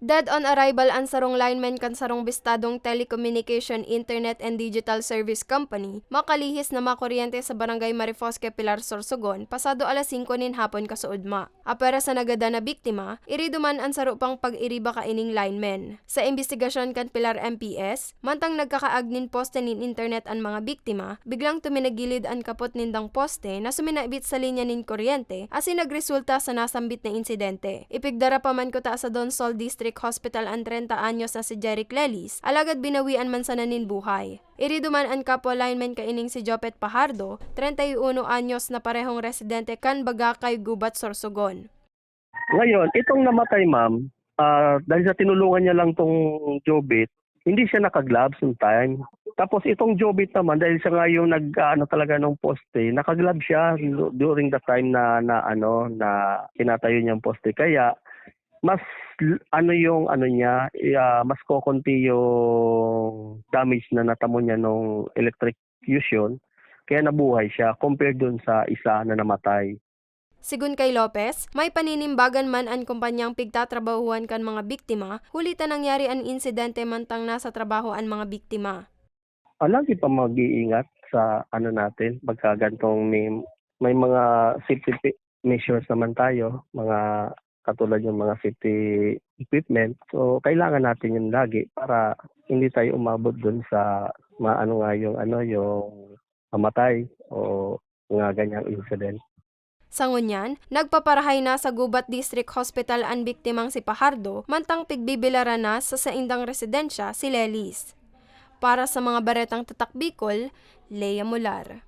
Dead on arrival ang sarong lineman kan sarong bistadong Telecommunication, Internet and Digital Service Company, makalihis na makuryente sa barangay Marifosque, Pilar, Sorsogon, pasado alas 5 nin hapon kasuudma. Apera sa nagada na biktima, iriduman ang saro pang pag-iriba kaining lineman. Sa investigasyon kan Pilar MPS, mantang nagkakaag nin poste nin internet ang mga biktima, biglang tuminagilid ang kapot nindang poste na suminabit sa linya nin kuryente, asin nagresulta sa nasambit na insidente. Ipigdara pa man ko ta sa Donsol District Hospital ang 30 anyos na si Jeric Lelis, alagad binawian man sa nanin buhay. Iriduman ang kapwa lineman kaining si Jopet Pajardo, 31 anyos na parehong residente kan Bagakay, Gubat, Sorsogon. Ngayon, itong namatay ma'am, dahil sa tinulungan niya lang tong Jobit, hindi siya naka-gloves on time. Tapos itong Jobit naman, dahil siya nga yung talaga ng poste, naka-gloves siya during the time na tinatayo niyang poste. Kaya mas mas kokonti yung damage na natamo niya nung electrocution, kaya nabuhay siya compared dun sa isa na namatay. Sigun kay Lopez, may paninimbagan man ang kumpanyang pigtatrabahuan kan mga biktima, hulitan nangyari ang insidente mantang nasa trabaho ang mga biktima. Lagi pa mag-iingat sa natin, pagkagantong may mga safety measures naman tayo, mga katulad yung mga safety equipment. So kailangan natin yun lagi para hindi tayo umabot dun sa yung mamatay o mga ganyang incident. Sa ngunyan, nagpaparahay na sa Gubat District Hospital ang biktimang si Pajardo, mantang pigbibilara na sa saindang residensya si Lelis. Para sa mga baretang tatak Bicol, Lea Mular.